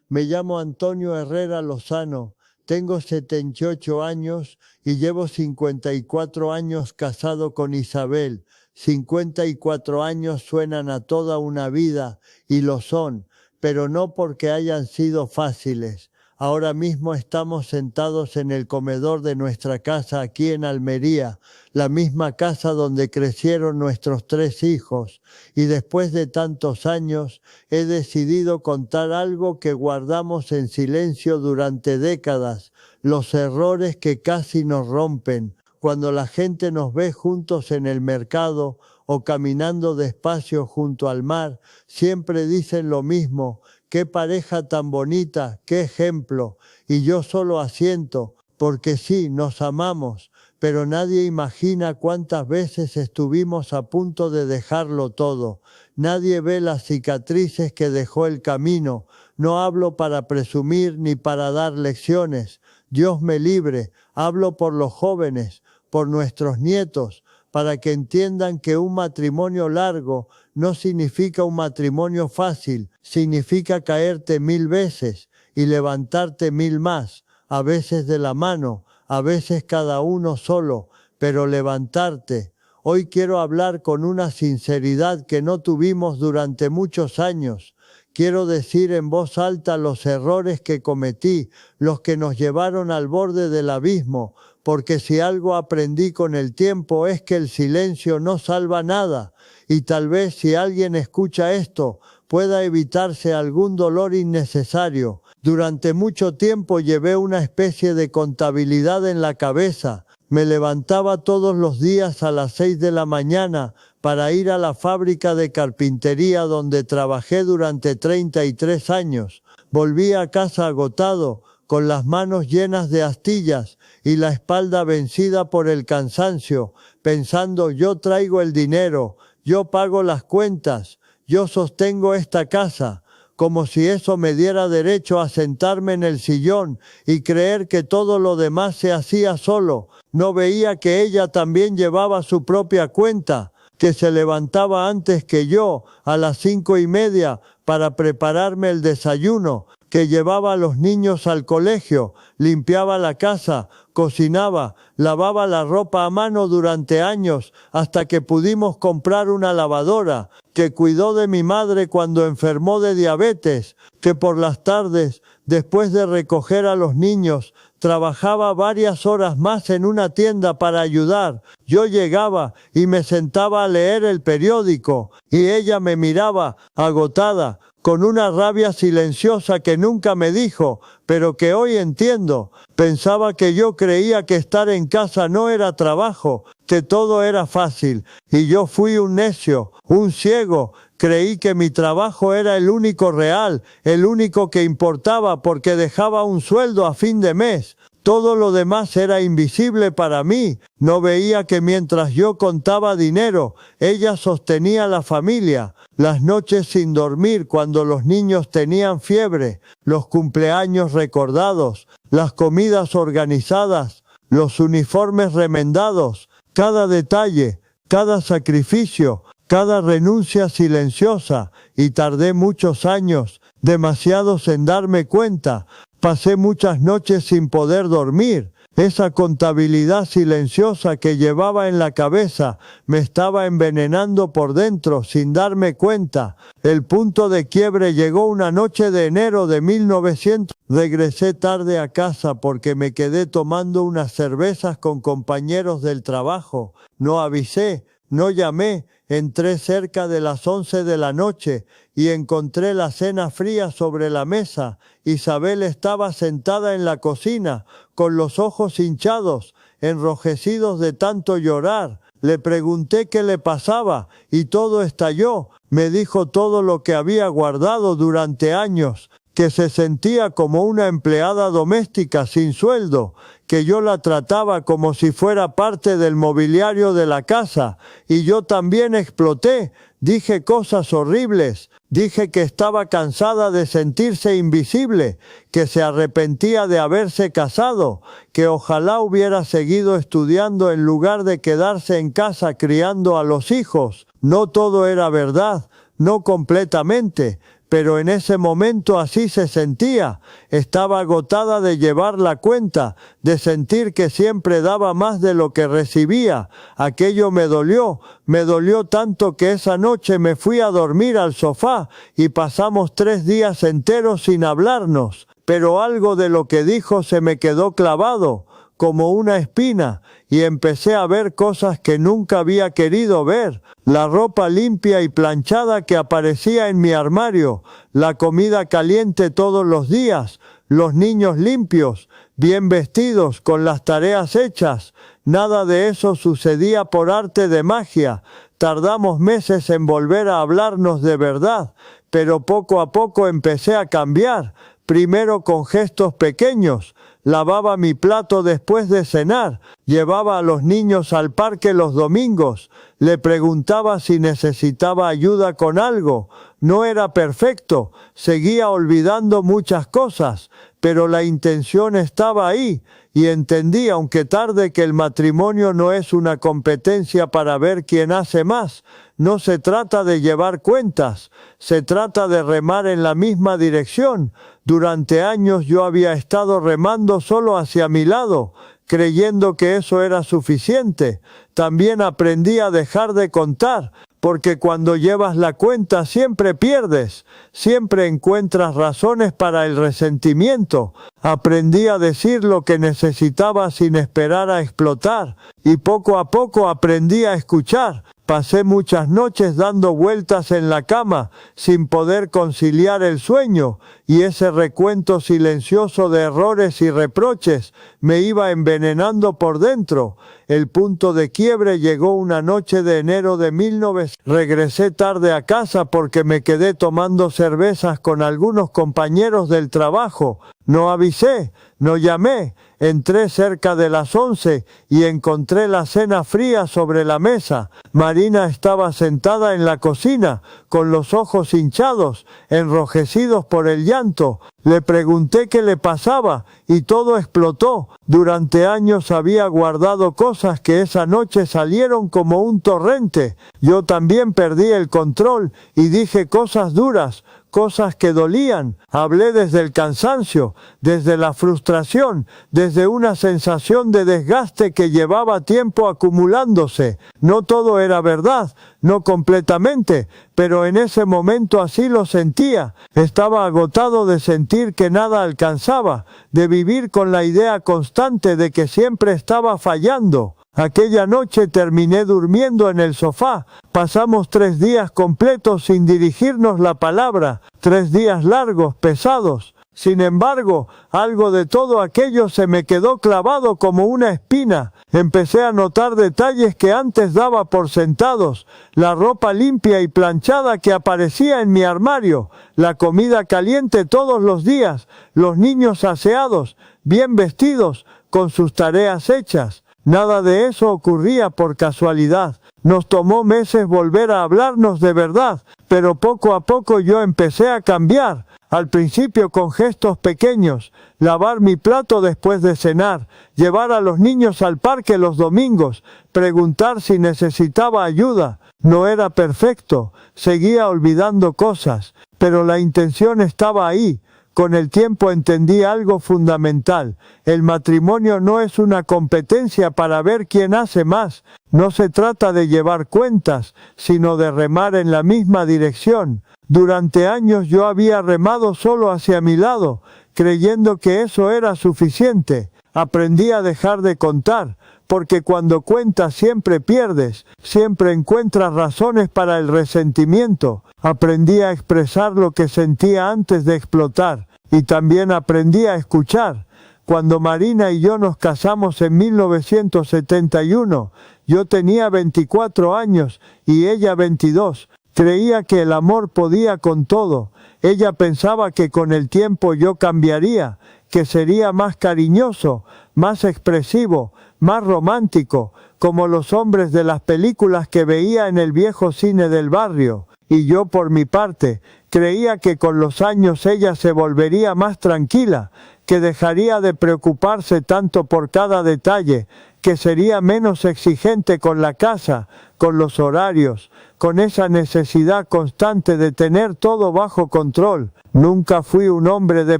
Me llamo Antonio Herrera Lozano, tengo 78 años y llevo 54 años casado con Isabel. 54 años suenan a toda una vida y lo son, pero no porque hayan sido fáciles. Ahora mismo estamos sentados en el comedor de nuestra casa aquí en Almería, la misma casa donde crecieron nuestros 3 hijos, y después de tantos años he decidido contar algo que guardamos en silencio durante décadas, los errores que casi nos rompen, cuando la gente nos ve juntos en el mercado o caminando despacio junto al mar, siempre dicen lo mismo: qué pareja tan bonita, qué ejemplo. Y yo solo asiento, porque sí, nos amamos, pero nadie imagina cuántas veces estuvimos a punto de dejarlo todo. Nadie ve las cicatrices que dejó el camino. No hablo para presumir ni para dar lecciones. Dios me libre, hablo por los jóvenes, por nuestros nietos, para que entiendan que un matrimonio largo no significa un matrimonio fácil, significa caerte 1000 veces y levantarte 1000 más, a veces de la mano, a veces cada uno solo, pero levantarte. Hoy quiero hablar con una sinceridad que no tuvimos durante muchos años. Quiero decir en voz alta los errores que cometí, los que nos llevaron al borde del abismo, porque si algo aprendí con el tiempo es que el silencio no salva nada, y tal vez si alguien escucha esto, pueda evitarse algún dolor innecesario. Durante mucho tiempo llevé una especie de contabilidad en la cabeza. Me levantaba todos los días a las 6 de la mañana para ir a la fábrica de carpintería donde trabajé durante 33 años. Volví a casa agotado, con las manos llenas de astillas y la espalda vencida por el cansancio, pensando: yo traigo el dinero, yo pago las cuentas, yo sostengo esta casa, como si eso me diera derecho a sentarme en el sillón y creer que todo lo demás se hacía solo. No veía que ella también llevaba su propia cuenta, que se levantaba antes que yo, a las 5:30, para prepararme el desayuno, que llevaba a los niños al colegio, limpiaba la casa, cocinaba, lavaba la ropa a mano durante años hasta que pudimos comprar una lavadora, que cuidó de mi madre cuando enfermó de diabetes, que por las tardes, después de recoger a los niños, trabajaba varias horas más en una tienda para ayudar. Yo llegaba y me sentaba a leer el periódico, y ella me miraba, agotada, con una rabia silenciosa que nunca me dijo, pero que hoy entiendo. Pensaba que yo creía que estar en casa no era trabajo, que todo era fácil, y yo fui un necio, un ciego. Creí que mi trabajo era el único real, el único que importaba porque dejaba un sueldo a fin de mes. Todo lo demás era invisible para mí. No veía que mientras yo contaba dinero, ella sostenía la familia. Las noches sin dormir cuando los niños tenían fiebre, los cumpleaños recordados, las comidas organizadas, los uniformes remendados, cada detalle, cada sacrificio, cada renuncia silenciosa, y tardé muchos años, demasiados en darme cuenta. Pasé muchas noches sin poder dormir. Esa contabilidad silenciosa que llevaba en la cabeza me estaba envenenando por dentro sin darme cuenta. El punto de quiebre llegó una noche de enero de 1900. Regresé tarde a casa porque me quedé tomando unas cervezas con compañeros del trabajo. No avisé, no llamé. Entré cerca de las 11 de la noche y encontré la cena fría sobre la mesa. Isabel estaba sentada en la cocina, con los ojos hinchados, enrojecidos de tanto llorar. Le pregunté qué le pasaba y todo estalló. Me dijo todo lo que había guardado durante años, que se sentía como una empleada doméstica sin sueldo, que yo la trataba como si fuera parte del mobiliario de la casa, y yo también exploté. Dije cosas horribles, dije que estaba cansada de sentirse invisible, que se arrepentía de haberse casado, que ojalá hubiera seguido estudiando en lugar de quedarse en casa criando a los hijos. No todo era verdad. No completamente. pero en ese momento así se sentía. Estaba agotada de llevar la cuenta, de sentir que siempre daba más de lo que recibía. Aquello me dolió tanto que esa noche me fui a dormir al sofá y pasamos 3 días enteros sin hablarnos. Pero algo de lo que dijo se me quedó clavado, como una espina, y empecé a ver cosas que nunca había querido ver. La ropa limpia y planchada que aparecía en mi armario, la comida caliente todos los días, los niños limpios, bien vestidos, con las tareas hechas. Nada de eso sucedía por arte de magia. Tardamos meses en volver a hablarnos de verdad, pero poco a poco empecé a cambiar. Primero con gestos pequeños. Lavaba mi plato después de cenar, llevaba a los niños al parque los domingos, le preguntaba si necesitaba ayuda con algo. No era perfecto, seguía olvidando muchas cosas, pero la intención estaba ahí, y entendí, aunque tarde, que el matrimonio no es una competencia para ver quién hace más. No se trata de llevar cuentas, se trata de remar en la misma dirección. Durante años yo había estado remando solo hacia mi lado, creyendo que eso era suficiente. También aprendí a dejar de contar, porque cuando llevas la cuenta siempre pierdes, siempre encuentras razones para el resentimiento. Aprendí a decir lo que necesitaba sin esperar a explotar, y poco a poco aprendí a escuchar. Pasé muchas noches dando vueltas en la cama, sin poder conciliar el sueño, y ese recuento silencioso de errores y reproches me iba envenenando por dentro. El punto de quiebre llegó una noche de enero de 1900. Regresé tarde a casa porque me quedé tomando cervezas con algunos compañeros del trabajo. No avisé, no llamé. Entré cerca de las 11 y encontré la cena fría sobre la mesa. Marina estaba sentada en la cocina, con los ojos hinchados, enrojecidos por el llanto. Le pregunté qué le pasaba y todo explotó. Durante años había guardado cosas que esa noche salieron como un torrente. Yo también perdí el control y dije cosas duras, cosas que dolían. Hablé desde el cansancio, desde la frustración, desde una sensación de desgaste que llevaba tiempo acumulándose. No todo era verdad, no completamente, pero en ese momento así lo sentía. Estaba agotado de sentir que nada alcanzaba, de vivir con la idea constante de que siempre estaba fallando. Aquella noche terminé durmiendo en el sofá. Pasamos 3 días completos sin dirigirnos la palabra, 3 días largos, pesados. Sin embargo, algo de todo aquello se me quedó clavado como una espina. Empecé a notar detalles que antes daba por sentados, la ropa limpia y planchada que aparecía en mi armario, la comida caliente todos los días, los niños aseados, bien vestidos, con sus tareas hechas. Nada de eso ocurría por casualidad. Nos tomó meses volver a hablarnos de verdad, pero poco a poco yo empecé a cambiar. Al principio con gestos pequeños, lavar mi plato después de cenar, llevar a los niños al parque los domingos, preguntar si necesitaba ayuda. No era perfecto, seguía olvidando cosas, pero la intención estaba ahí. Con el tiempo entendí algo fundamental. El matrimonio no es una competencia para ver quién hace más. No se trata de llevar cuentas, sino de remar en la misma dirección. Durante años yo había remado solo hacia mi lado, creyendo que eso era suficiente. Aprendí a dejar de contar, porque cuando cuentas siempre pierdes, siempre encuentras razones para el resentimiento. Aprendí a expresar lo que sentía antes de explotar, y también aprendí a escuchar. Cuando Marina y yo nos casamos en 1971, yo tenía 24 años y ella 22. Creía que el amor podía con todo. Ella pensaba que con el tiempo yo cambiaría, que sería más cariñoso, más expresivo, más romántico, como los hombres de las películas que veía en el viejo cine del barrio. Y yo, por mi parte, creía que con los años ella se volvería más tranquila, que dejaría de preocuparse tanto por cada detalle, que sería menos exigente con la casa, con los horarios. con esa necesidad constante de tener todo bajo control. Nunca fui un hombre de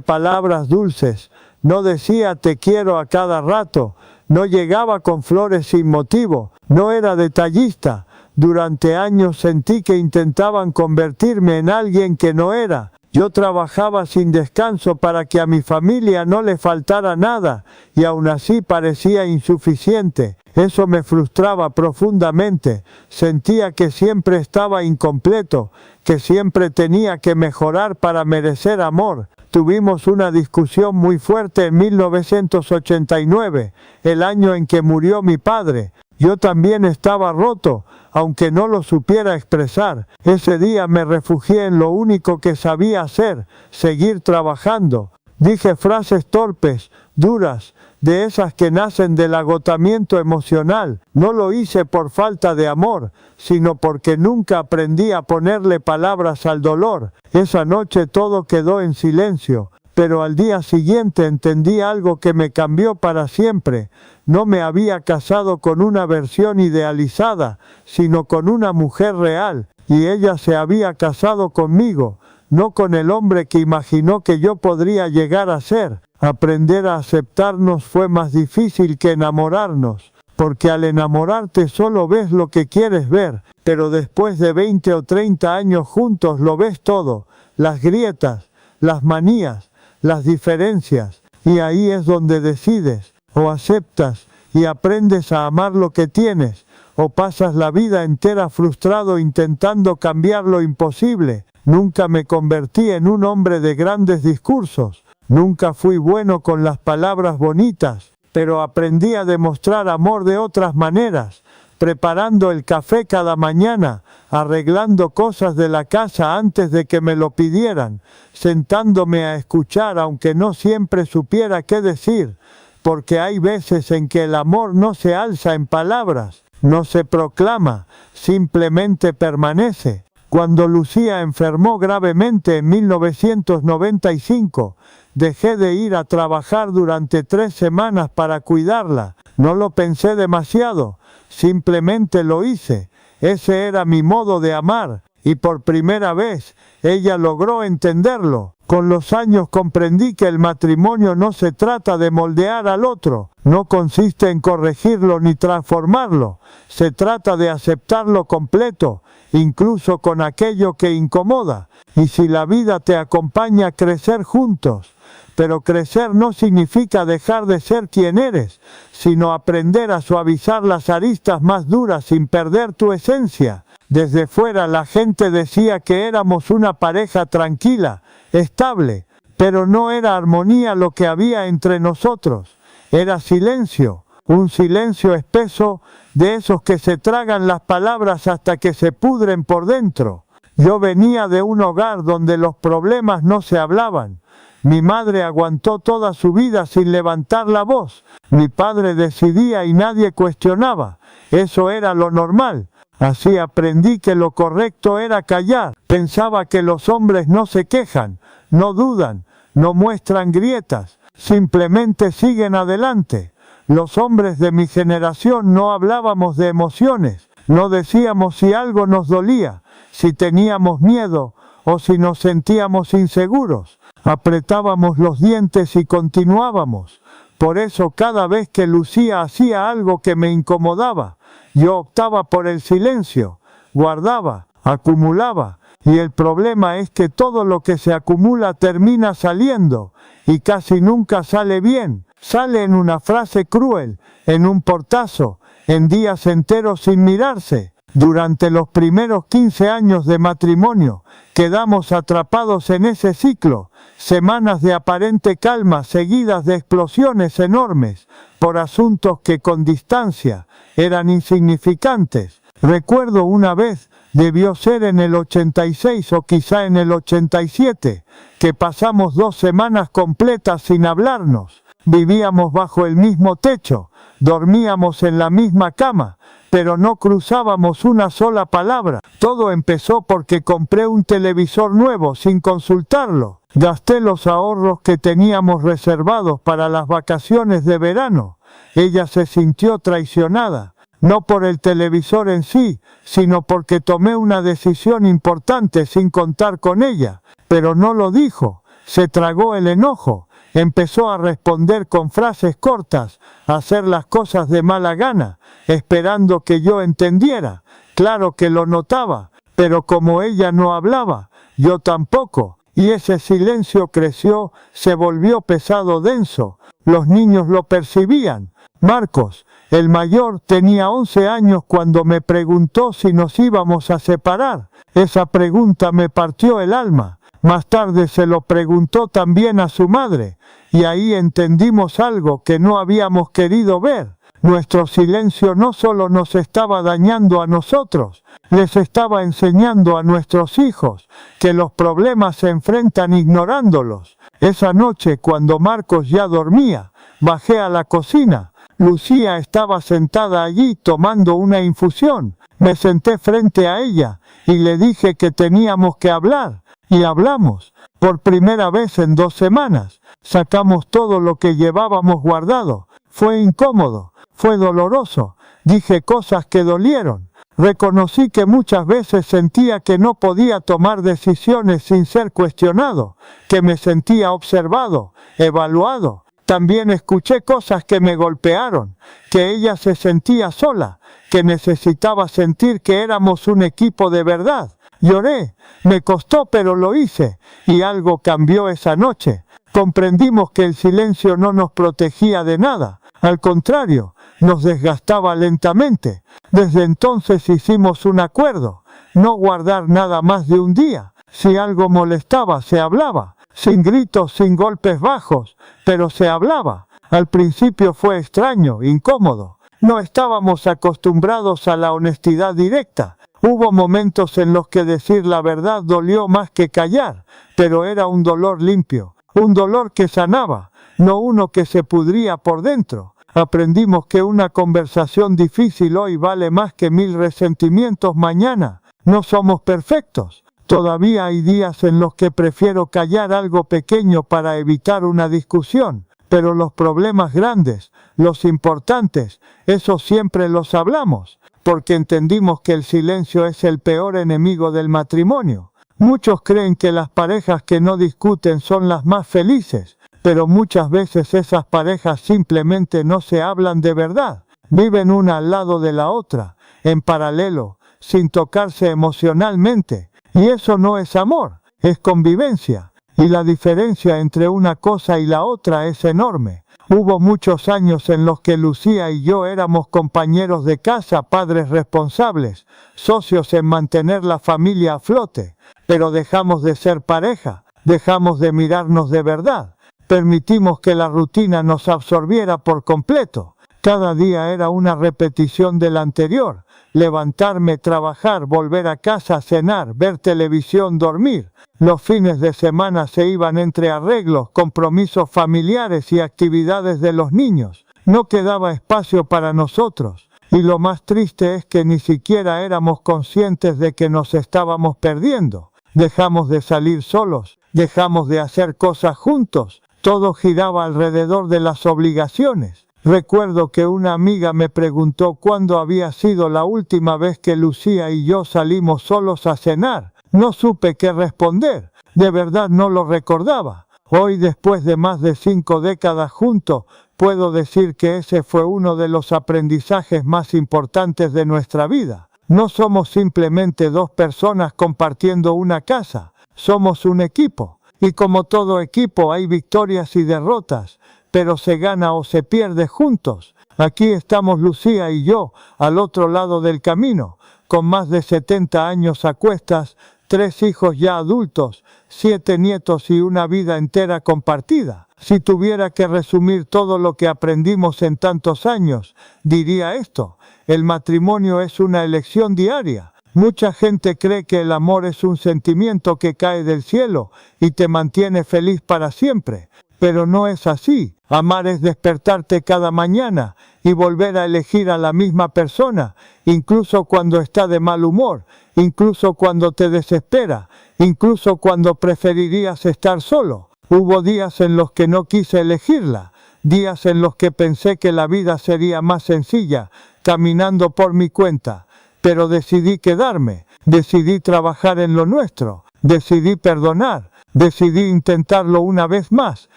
palabras dulces, no decía te quiero a cada rato, no llegaba con flores sin motivo, no era detallista. Durante años sentí que intentaban convertirme en alguien que no era. Yo trabajaba sin descanso para que a mi familia no le faltara nada, y aún así parecía insuficiente. Eso me frustraba profundamente. Sentía que siempre estaba incompleto, que siempre tenía que mejorar para merecer amor. Tuvimos una discusión muy fuerte en 1989, el año en que murió mi padre. Yo también estaba roto, aunque no lo supiera expresar. Ese día me refugié en lo único que sabía hacer, seguir trabajando. Dije frases torpes, duras, de esas que nacen del agotamiento emocional. No lo hice por falta de amor, sino porque nunca aprendí a ponerle palabras al dolor. Esa noche todo quedó en silencio, pero al día siguiente entendí algo que me cambió para siempre. No me había casado con una versión idealizada, sino con una mujer real, y ella se había casado conmigo, no con el hombre que imaginó que yo podría llegar a ser. Aprender a aceptarnos fue más difícil que enamorarnos, porque al enamorarte solo ves lo que quieres ver, pero después de 20 o 30 años juntos lo ves todo, las grietas, las manías, las diferencias, y ahí es donde decides, o aceptas y aprendes a amar lo que tienes, o pasas la vida entera frustrado intentando cambiar lo imposible. Nunca me convertí en un hombre de grandes discursos, nunca fui bueno con las palabras bonitas, pero aprendí a demostrar amor de otras maneras, preparando el café cada mañana, arreglando cosas de la casa antes de que me lo pidieran, sentándome a escuchar aunque no siempre supiera qué decir, porque hay veces en que el amor no se alza en palabras, no se proclama, simplemente permanece. Cuando Lucía enfermó gravemente en 1995, dejé de ir a trabajar durante 3 semanas para cuidarla. No lo pensé demasiado, simplemente lo hice. Ese era mi modo de amar, y por primera vez, ella logró entenderlo. Con los años comprendí que el matrimonio no se trata de moldear al otro, no consiste en corregirlo ni transformarlo, se trata de aceptarlo completo, incluso con aquello que incomoda, y si la vida te acompaña a crecer juntos. Pero crecer no significa dejar de ser quien eres, sino aprender a suavizar las aristas más duras sin perder tu esencia. Desde fuera la gente decía que éramos una pareja tranquila, estable, pero no era armonía lo que había entre nosotros, era silencio, un silencio espeso, de esos que se tragan las palabras hasta que se pudren por dentro. Yo venía de un hogar donde los problemas no se hablaban. Mi madre aguantó toda su vida sin levantar la voz. Mi padre decidía y nadie cuestionaba. Eso era lo normal. Así aprendí que lo correcto era callar. Pensaba que los hombres no se quejan, no dudan, no muestran grietas, simplemente siguen adelante. Los hombres de mi generación no hablábamos de emociones, no decíamos si algo nos dolía, si teníamos miedo o si nos sentíamos inseguros. Apretábamos los dientes y continuábamos. Por eso cada vez que Lucía hacía algo que me incomodaba, yo optaba por el silencio, guardaba, acumulaba, y el problema es que todo lo que se acumula termina saliendo, y casi nunca sale bien, sale en una frase cruel, en un portazo, en días enteros sin mirarse. Durante los primeros 15 años de matrimonio, quedamos atrapados en ese ciclo, semanas de aparente calma seguidas de explosiones enormes, por asuntos que con distancia eran insignificantes. Recuerdo una vez, debió ser en el 86 o quizá en el 87, que pasamos 2 semanas completas sin hablarnos. Vivíamos bajo el mismo techo, dormíamos en la misma cama, pero no cruzábamos una sola palabra. Todo empezó porque compré un televisor nuevo sin consultarlo. Gasté los ahorros que teníamos reservados para las vacaciones de verano. Ella se sintió traicionada. no por el televisor en sí, sino porque tomé una decisión importante sin contar con ella, pero no lo dijo, se tragó el enojo, empezó a responder con frases cortas, a hacer las cosas de mala gana, esperando que yo entendiera. Claro que lo notaba, pero como ella no hablaba, yo tampoco, y ese silencio creció, se volvió pesado, denso. Los niños lo percibían. Marcos, el mayor, tenía 11 años cuando me preguntó si nos íbamos a separar. Esa pregunta me partió el alma. Más tarde se lo preguntó también a su madre, y ahí entendimos algo que no habíamos querido ver. Nuestro silencio no solo nos estaba dañando a nosotros, les estaba enseñando a nuestros hijos que los problemas se enfrentan ignorándolos. Esa noche, cuando Marcos ya dormía, bajé a la cocina. Lucía estaba sentada allí tomando una infusión. Me senté frente a ella y le dije que teníamos que hablar. Y hablamos. Por primera vez en 2 semanas. Sacamos todo lo que llevábamos guardado. Fue incómodo, fue doloroso. Dije cosas que dolieron. Reconocí que muchas veces sentía que no podía tomar decisiones sin ser cuestionado, que me sentía observado, evaluado. También escuché cosas que me golpearon, que ella se sentía sola, que necesitaba sentir que éramos un equipo de verdad. Lloré, me costó pero lo hice, y algo cambió esa noche. Comprendimos que el silencio no nos protegía de nada, al contrario, nos desgastaba lentamente. Desde entonces hicimos un acuerdo, no guardar nada más de un día. Si algo molestaba, se hablaba, sin gritos, sin golpes bajos, pero se hablaba. Al principio fue extraño, incómodo. No estábamos acostumbrados a la honestidad directa. Hubo momentos en los que decir la verdad dolió más que callar, pero era un dolor limpio, un dolor que sanaba, no uno que se pudría por dentro. Aprendimos que una conversación difícil hoy vale más que 1000 resentimientos mañana. No somos perfectos. Todavía hay días en los que prefiero callar algo pequeño para evitar una discusión, pero los problemas grandes, los importantes, esos siempre los hablamos, porque entendimos que el silencio es el peor enemigo del matrimonio. Muchos creen que las parejas que no discuten son las más felices, pero muchas veces esas parejas simplemente no se hablan de verdad. Viven una al lado de la otra, en paralelo, sin tocarse emocionalmente. Y eso no es amor, es convivencia. Y la diferencia entre una cosa y la otra es enorme. Hubo muchos años en los que Lucía y yo éramos compañeros de casa, padres responsables, socios en mantener la familia a flote. Pero dejamos de ser pareja, dejamos de mirarnos de verdad. Permitimos que la rutina nos absorbiera por completo. Cada día era una repetición del anterior. Levantarme, trabajar, volver a casa, cenar, ver televisión, dormir. Los fines de semana se iban entre arreglos, compromisos familiares y actividades de los niños. No quedaba espacio para nosotros. Y lo más triste es que ni siquiera éramos conscientes de que nos estábamos perdiendo. Dejamos de salir solos, dejamos de hacer cosas juntos. Todo giraba alrededor de las obligaciones. Recuerdo que una amiga me preguntó cuándo había sido la última vez que Lucía y yo salimos solos a cenar. No supe qué responder. De verdad no lo recordaba. Hoy, después de más de 5 décadas juntos, puedo decir que ese fue uno de los aprendizajes más importantes de nuestra vida. No somos simplemente 2 personas compartiendo una casa. Somos un equipo. Y como todo equipo hay victorias y derrotas, pero se gana o se pierde juntos. Aquí estamos Lucía y yo, al otro lado del camino, con más de 70 años a cuestas, 3 hijos ya adultos, 7 nietos y una vida entera compartida. Si tuviera que resumir todo lo que aprendimos en tantos años, diría esto: el matrimonio es una elección diaria. Mucha gente cree que el amor es un sentimiento que cae del cielo y te mantiene feliz para siempre, pero no es así. Amar es despertarte cada mañana y volver a elegir a la misma persona, incluso cuando está de mal humor, incluso cuando te desespera, incluso cuando preferirías estar solo. Hubo días en los que no quise elegirla, días en los que pensé que la vida sería más sencilla, caminando por mi cuenta, pero decidí quedarme, decidí trabajar en lo nuestro, decidí perdonar, decidí intentarlo una vez más,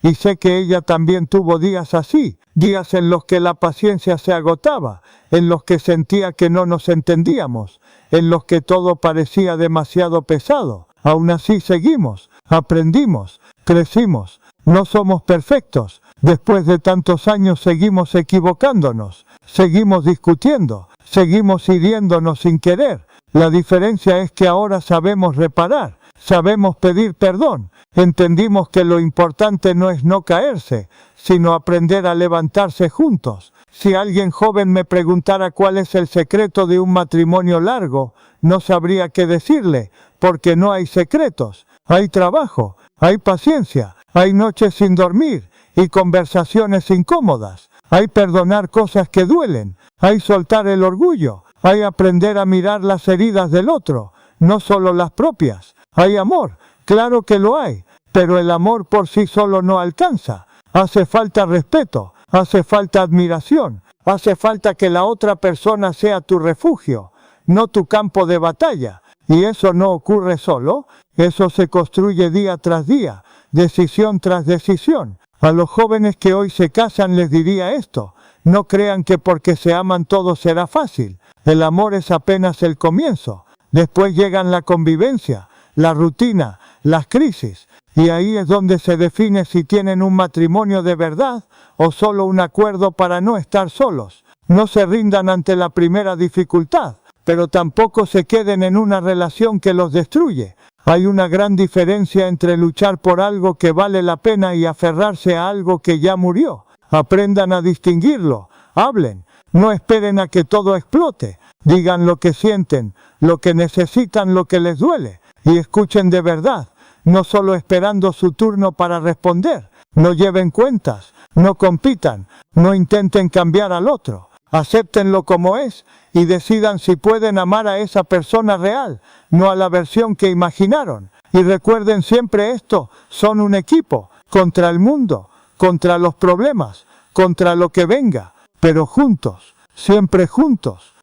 y sé que ella también tuvo días así, días en los que la paciencia se agotaba, en los que sentía que no nos entendíamos, en los que todo parecía demasiado pesado. Aún así seguimos, aprendimos, crecimos, no somos perfectos. Después de tantos años seguimos equivocándonos, seguimos discutiendo, seguimos hiriéndonos sin querer. La diferencia es que ahora sabemos reparar, sabemos pedir perdón, entendimos que lo importante no es no caerse, sino aprender a levantarse juntos. Si alguien joven me preguntara cuál es el secreto de un matrimonio largo, no sabría qué decirle, porque no hay secretos. Hay trabajo, hay paciencia, hay noches sin dormir y conversaciones incómodas. Hay perdonar cosas que duelen, hay soltar el orgullo, hay aprender a mirar las heridas del otro, no solo las propias. Hay amor, claro que lo hay, pero el amor por sí solo no alcanza. Hace falta respeto, hace falta admiración, hace falta que la otra persona sea tu refugio, no tu campo de batalla. Y eso no ocurre solo, eso se construye día tras día, decisión tras decisión. A los jóvenes que hoy se casan les diría esto: no crean que porque se aman todo será fácil. El amor es apenas el comienzo. Después llegan la convivencia, la rutina, las crisis. Y ahí es donde se define si tienen un matrimonio de verdad o solo un acuerdo para no estar solos. No se rindan ante la primera dificultad, pero tampoco se queden en una relación que los destruye. Hay una gran diferencia entre luchar por algo que vale la pena y aferrarse a algo que ya murió. Aprendan a distinguirlo, hablen, no esperen a que todo explote. Digan lo que sienten, lo que necesitan, lo que les duele, y escuchen de verdad, no solo esperando su turno para responder. No lleven cuentas, no compitan, no intenten cambiar al otro. Acéptenlo como es y decidan si pueden amar a esa persona real, no a la versión que imaginaron. Y recuerden siempre esto: son un equipo, contra el mundo, contra los problemas, contra lo que venga, pero juntos, siempre juntos.